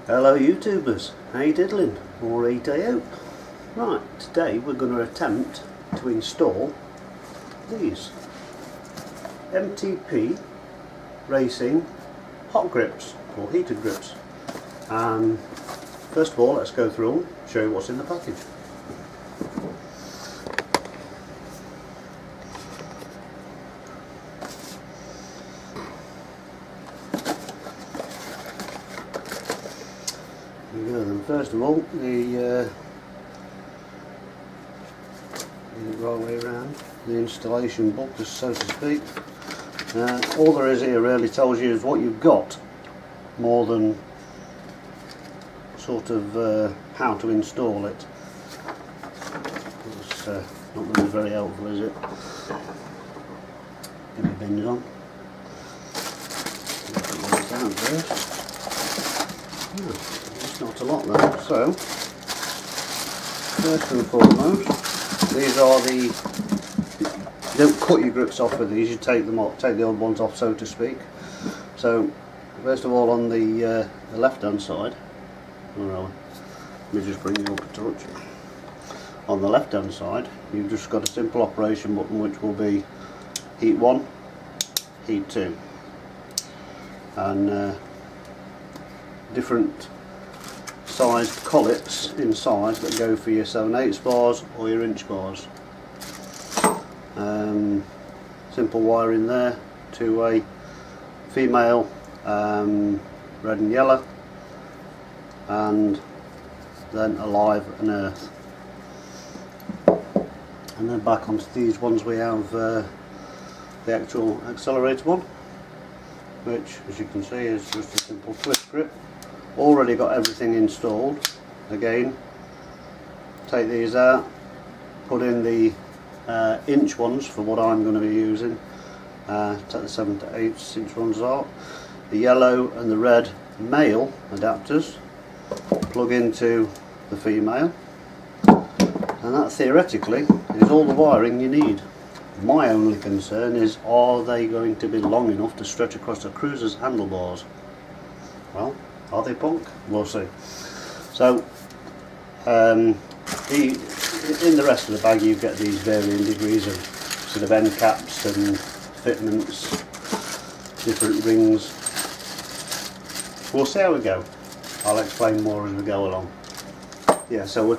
Hello YouTubers, how you diddling? Or eat out? Right, today we're going to attempt to install these MTP-Racing hot grips or heated grips. First of all, let's go through them, show you what's in the package. First of all, the right way around, the installation book, so to speak. All there is here really tells you is what you've got, more than sort of how to install it. It's not going to be very helpful, is it? Get my bins on. Put these down first. Not a lot though, so first and foremost, these are you don't cut your grips off with these, you take them off, take the old ones off, so to speak. So first of all, on the left hand side, let me just bring you up a touch. On the left hand side, you've just got a simple operation button which will be heat 1, heat 2, and different sized collets inside that go for your 7/8 bars or your inch bars. Simple wiring there to a female red and yellow, and then a live and earth. And then back onto these ones we have the actual accelerator one, which as you can see is just a simple twist grip. Already got everything installed. Again, take these out, put in the inch ones for what I'm going to be using, take the 7/8 inch ones out, the yellow and the red male adapters, plug into the female, and that theoretically is all the wiring you need. My only concern is, are they going to be long enough to stretch across a cruiser's handlebars? Well, are they punk? We'll see. So in the rest of the bag you get these varying degrees of sort of end caps and fitments, different rings. We'll see how we go. I'll explain more as we go along. Yeah, so we'll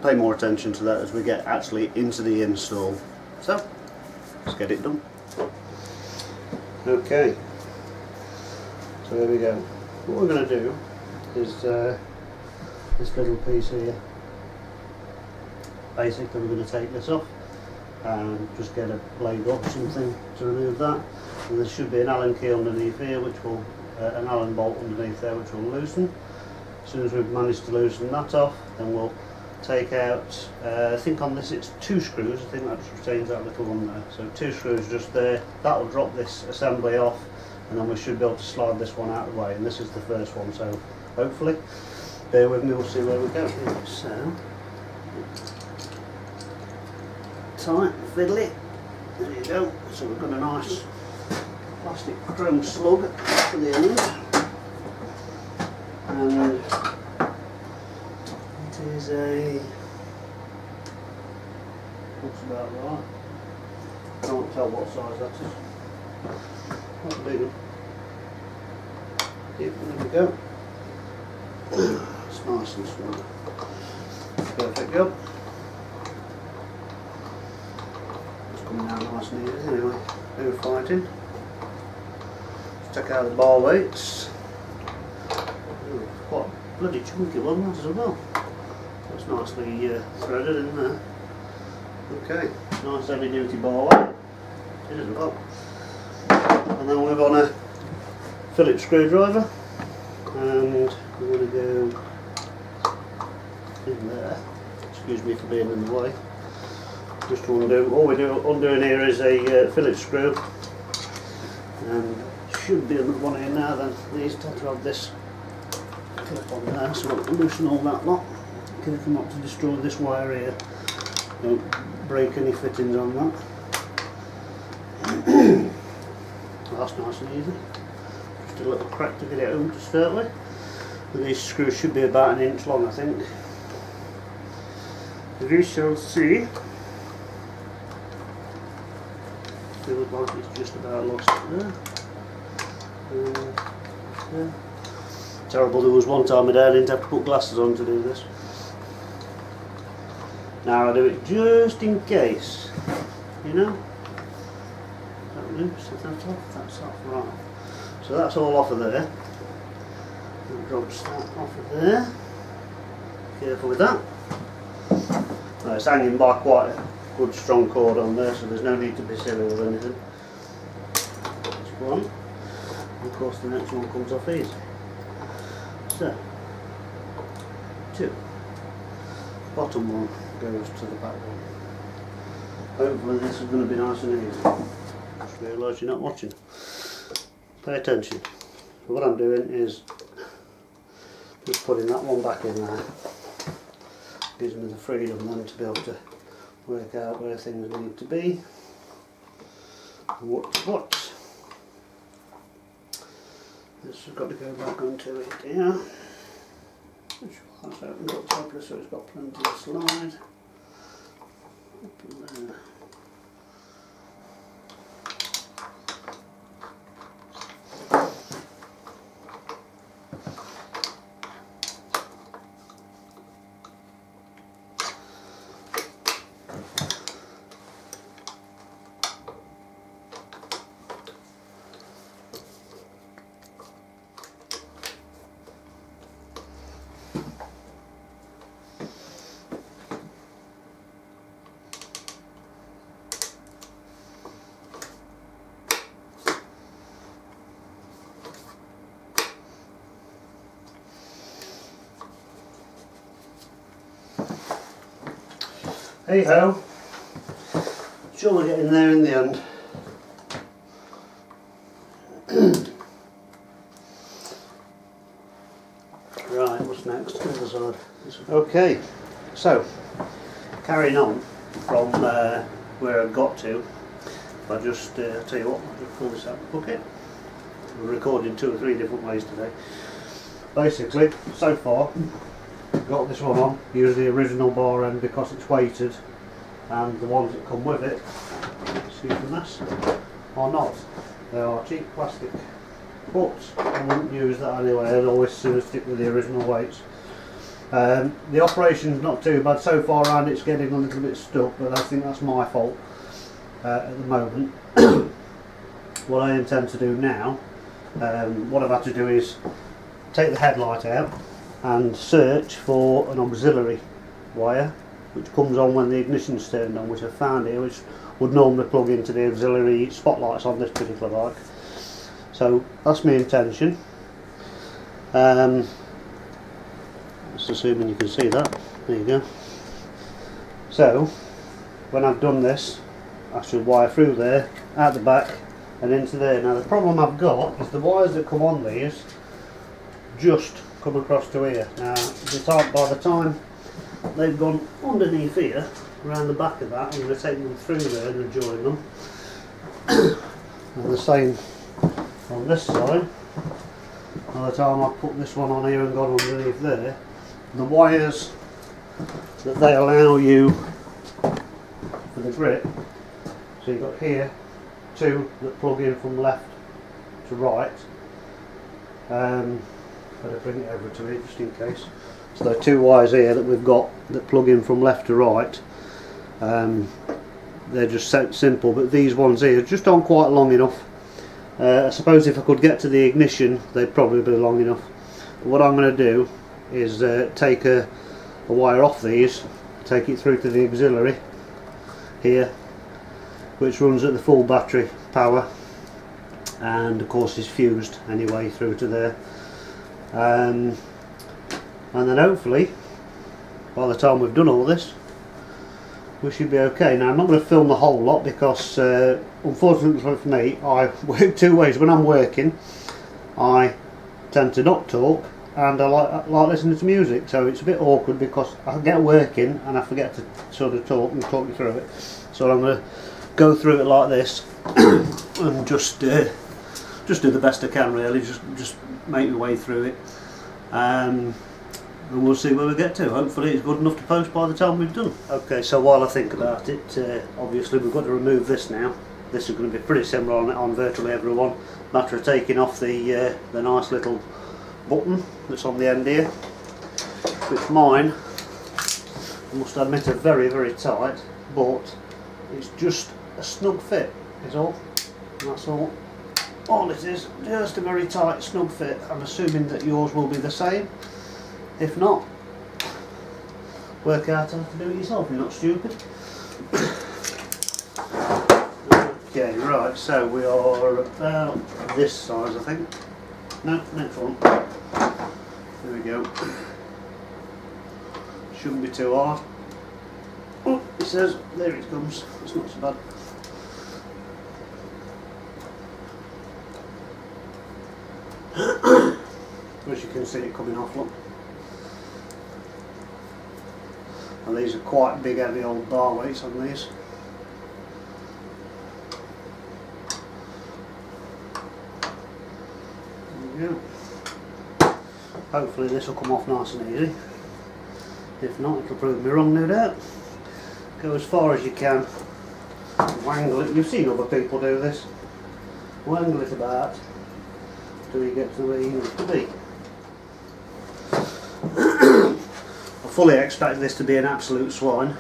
pay more attention to that as we get actually into the install. So let's get it done. Okay, so there we go. What we're going to do is this little piece here. Basically, we're going to take this off and just get a blade or something to remove that. And there should be an Allen key underneath here, which will an Allen bolt underneath there, which will loosen. As soon as we've managed to loosen that off, then we'll take out. I think on this it's 2 screws. I think that just retains that little one there. So 2 screws just there. That will drop this assembly off. And then we should be able to slide this one out of the way, and this is the first one, so hopefully, bear with me, we'll see where we go. So, tight, fiddly, there you go. So we've got a nice plastic chrome slug for the end, and it is looks about right, can't tell what size that is. Not big enough. Yep, there we go. It's nice and small. Perfect job. It's coming out nice and easy anyway. No fighting. Let's check out the bar weights. Ooh, quite a bloody chunky one that as well. That's nicely threaded in there. Okay, nice heavy duty bar weight. It is as well. And then we're on a Phillips screwdriver, and we're going to go in there. Excuse me for being in the way. Just to undo. All we're undoing here is a Phillips screw, and should be another one in now. Then these tend to have this clip on there, so we'll loosen all that lot. Careful not to destroy this wire here. Don't break any fittings on that. That's nice and easy. Just a little crack to get it home to start with. These screws should be about an inch long, I think. We shall see. Feels like it's just about lost there. Yeah. Terrible, there was one time a day I didn't have to put glasses on to do this. Now I do it just in case, you know. That loose, is that off? That's off, right. So that's all off of there. And drops that off of there. Careful with that. Now it's hanging by quite a good strong cord on there, so there's no need to be silly with anything. That's one. And of course the next one comes off easy. So, 2. Bottom one goes to the back one. Hopefully this is going to be nice and easy. Just realise you're not watching. Pay attention. So what I'm doing is just putting that one back in there. Gives me the freedom then to be able to work out where things need to be. What's what. This has got to go back onto it here. That's opened up properly so it's got plenty of slide. Up in there. Hey ho, sure we'll get in there in the end. Right, what's next? The other side. Okay, so carrying on from where I got to, if I just tell you what, I'll just pull this out of the bucket. We're recording 2 or 3 different ways today. Basically, so far, got this one on, use the original bar end because it's weighted, and the ones that come with it, excuse the mess, are not. They are cheap plastic, but I wouldn't use that anyway. I'd always sooner stick with the original weights. The operation's not too bad so far around. It's getting a little bit stuck, but I think that's my fault at the moment. What I intend to do now, what I've had to do is take the headlight out and search for an auxiliary wire which comes on when the ignition's turned on, which I found here, which would normally plug into the auxiliary spotlights on this particular bike. So that's my intention. Just assuming you can see that. There you go. So when I've done this, I should wire through there, out the back and into there. Now the problem I've got is the wires that come on these just come across to here. Now by the time they've gone underneath here, around the back of that, I'm going to take them through there and join them. And the same on this side. By the time I put this one on here and gone underneath there, the wires that they allow you for the grip, so you've got here 2 that plug in from left to right. Better bring it over to here just in case. So there are 2 wires here that we've got that plug in from left to right. They're just simple, but these ones here just aren't quite long enough. I suppose if I could get to the ignition they'd probably be long enough. But what I'm going to do is take a wire off these, take it through to the auxiliary here, which runs at the full battery power, and of course is fused anyway through to there. And then hopefully by the time we've done all this we should be okay. Now I'm not going to film the whole lot because unfortunately for me I work 2 ways. When I'm working I tend to not talk, and I like listening to music, so it's a bit awkward because I get working and I forget to sort of talk and talk you through it. So I'm going to go through it like this and just do the best I can really, just make my way through it. and we'll see where we get to. Hopefully it's good enough to post by the time we've done. Okay, so while I think about it, obviously we've got to remove this now. This is going to be pretty similar on virtually every one. Matter of taking off the nice little button that's on the end here, which mine, I must admit, are very, very tight, but it's just a snug fit is all. And that's all it is, just a very tight snug fit. I'm assuming that yours will be the same. If not, work out how to do it yourself, you're not stupid. Okay, right, so we are about this size, I think. No, next one. There we go. Shouldn't be too hard. Oh, it says, there it comes. It's not so bad. As you can see it coming off, look. And these are quite big heavy old bar weights on these. There we go. Hopefully this will come off nice and easy. If not, it'll prove me wrong, no doubt. Go as far as you can. Wangle it. You've seen other people do this. Wangle it about till you get to where you need to be. I fully expect this to be an absolute swine.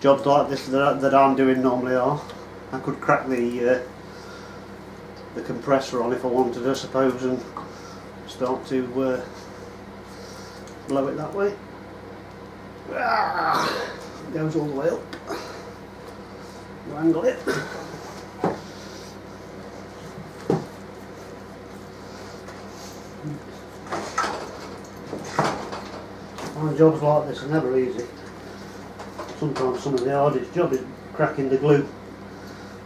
Jobs like this that I'm doing normally are. I could crack the compressor on if I wanted, I suppose, and start to blow it that way. It goes all the way up. You angle it. Jobs like this are never easy. Sometimes some of the hardest job is cracking the glue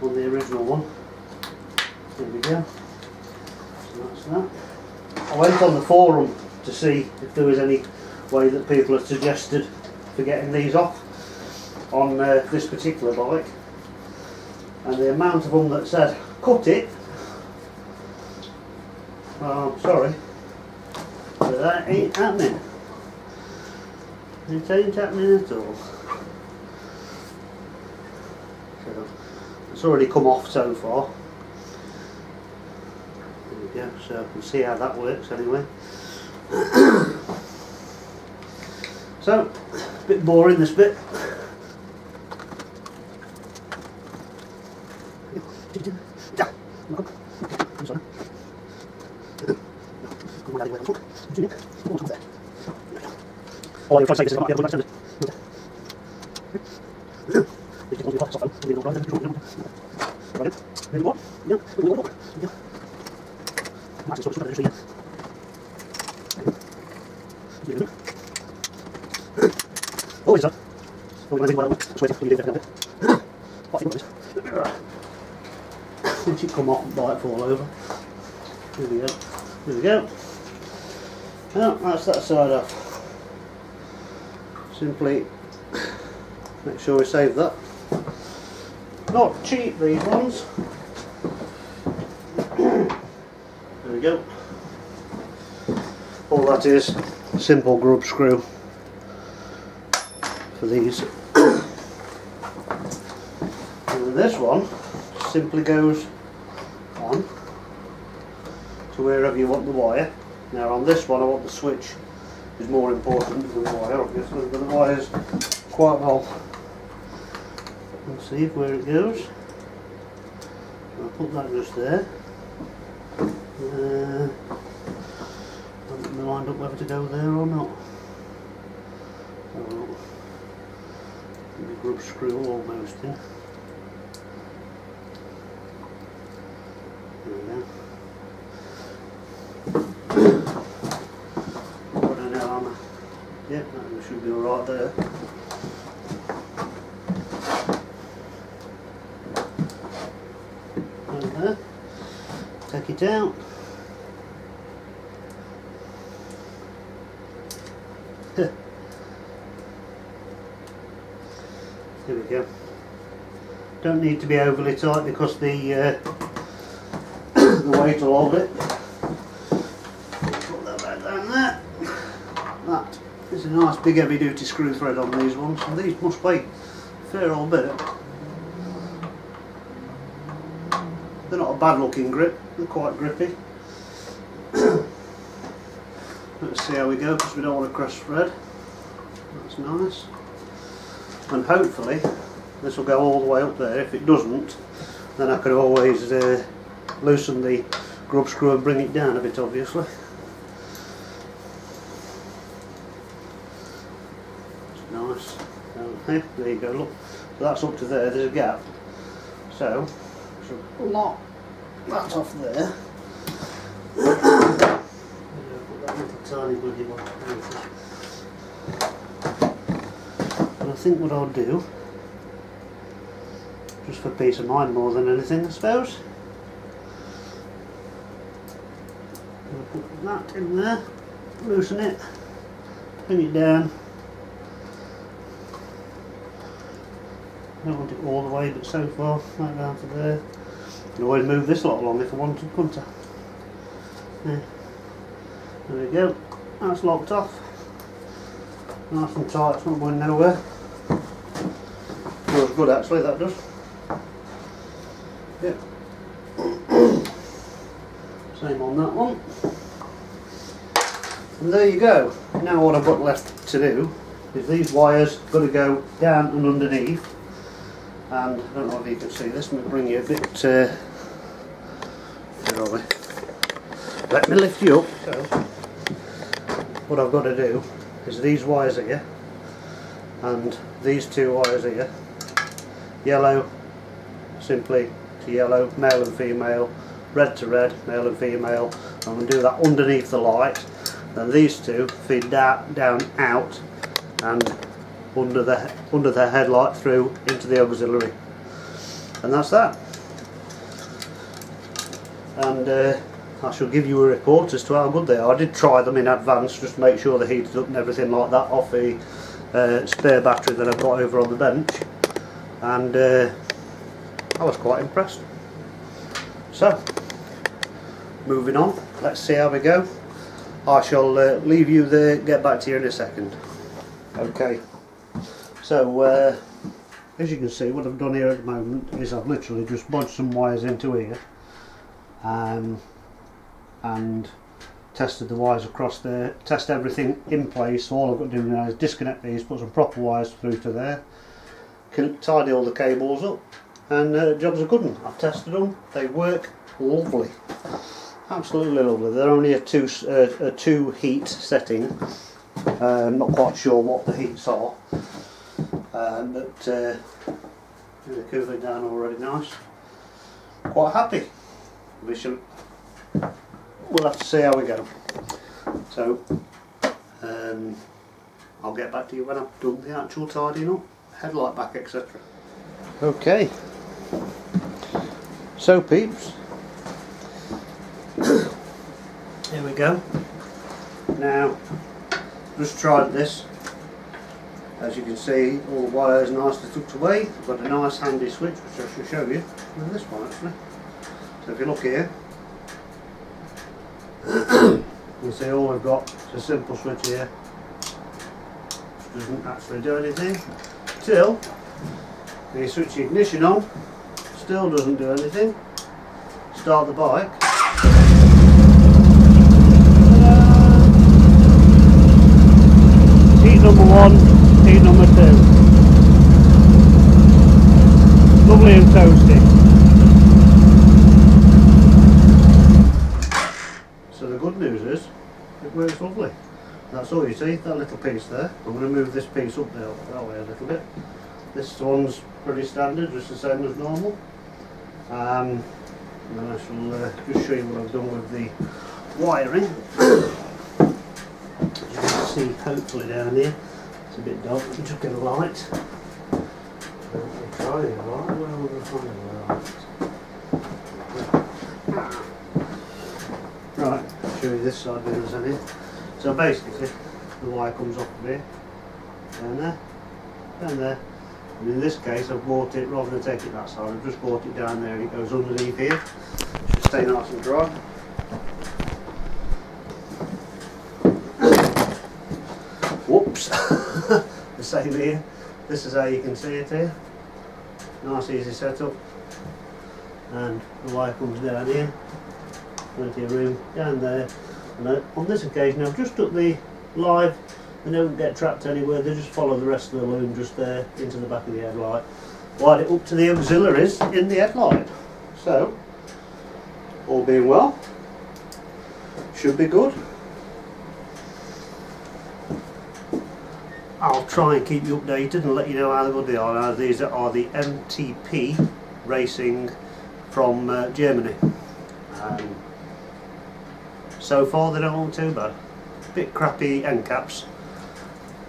on the original one. There we go. So that's that. I went on the forum to see if there was any way that people had suggested for getting these off on this particular bike, and the amount of them that said cut it, well, I'm sorry, but that ain't happening. It ain't happening at all. So it's already come off so far. There we go, so I can see how that works anyway. So, a bit boring this bit. Oh, you're trying to say this is not the other way. Oh, is that? Once you come off and bite fall over. Here we go. Here we go. Well, that's that side off. Simply make sure we save that. Not cheap, these ones. There we go. All that is a simple grub screw for these. And this one simply goes on to wherever you want the wire. Now on this one I want the switch is more important than the wire, obviously, but the wire's quite well. Let's see where it goes. I'll put that just there. I'm lined up whether to go there or not. So, the grub screw almost in. There we go. Yep, that should be alright there. There. Take it out. There we go. Don't need to be overly tight because the weight will hold it. a nice big heavy duty screw thread on these ones, and these must weigh a fair old bit. They're not a bad looking grip, they're quite grippy. Let's see how we go, because we don't want to cross thread. That's nice. And hopefully this will go all the way up there. If it doesn't, then I could always loosen the grub screw and bring it down a bit, obviously. That's nice. Okay, there you go, look. So that's up to there, there's a gap. So, lock that off there. Put that little tiny bloody one. And I think what I'll do, just for peace of mind more than anything, I suppose, I'll put that in there, loosen it, bring it down. I don't want it all the way, but so far, right down to there. I can always move this lot along if I wanted, couldn't I? Yeah. There we go, that's locked off. Nice and tight, it's not going nowhere. Feels good actually, that does. Yep. Same on that one. And there you go. Now what I've got left to do is these wires got to go down and underneath. And I don't know if you can see this, let me bring you a bit, where are we? Let me lift you up. So, what I've got to do is these wires here, and these two wires here, yellow, simply to yellow, male and female, red to red, male and female. I'm going to do that underneath the light, then these two feed down out and under the headlight through into the auxiliary, and that's that. And I shall give you a report as to how good they are. I did try them in advance just to make sure they heated up and everything like that off the spare battery that I've got over on the bench, and I was quite impressed. So moving on, let's see how we go. I shall leave you there, get back to you in a second. Okay, so as you can see, what I've done here at the moment is I've literally just bodged some wires into here and tested the wires across there, test everything in place. So all I've got to do now is disconnect these, put some proper wires through to there, tidy all the cables up, and jobs are good one. I've tested them, they work lovely, absolutely lovely. They're only a two heat setting. I'm not quite sure what the heats are, but they're cooling down already nice. Quite happy. We'll have to see how we go. So I'll get back to you when I've done the actual tidying up, headlight back, etc. Okay, so peeps, here we go. Now, just tried this. As you can see, all the wires nicely tucked away. I've got a nice handy switch which I shall show you. And this one actually. So if you look here, you see all we've got is a simple switch here, which doesn't actually do anything till you switch the ignition on. Still doesn't do anything. Start the bike. Heat number 1, heat number 2. Lovely and toasty. So the good news is, it works lovely. That's all you see, that little piece there. I'm going to move this piece up there, that way a little bit. This one's pretty standard, just the same as normal. And then I shall just show you what I've done with the wiring. As you can see, hopefully down here, it's a bit dark, let me just get a light. We'll try it, alright, where will we find a light? Right, I'll show you this side of the here. So basically, the wire comes off of here, down there, down there. And in this case, I've brought it, rather than take it that side, I've just brought it down there and it goes underneath here. Should stay nice and dry. Whoops. same here. This is how you can see it here. Nice easy setup. And the wire comes down here. Plenty of room down there. And on this occasion I've just took the live, they don't get trapped anywhere, they just follow the rest of the loom just there into the back of the headlight. Wired it up to the auxiliaries in the headlight. So, all being well, should be good. I'll try and keep you updated and let you know how good they are. Now, these are the MTP-Racing from Germany. So far they don't look too bad. Bit crappy end caps,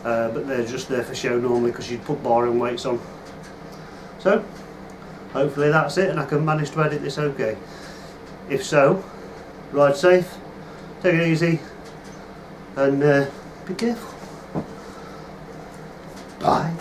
but they're just there for show normally because you'd put bar and weights on. So, hopefully that's it and I can manage to edit this okay. If so, ride safe, take it easy, and be careful. Bye.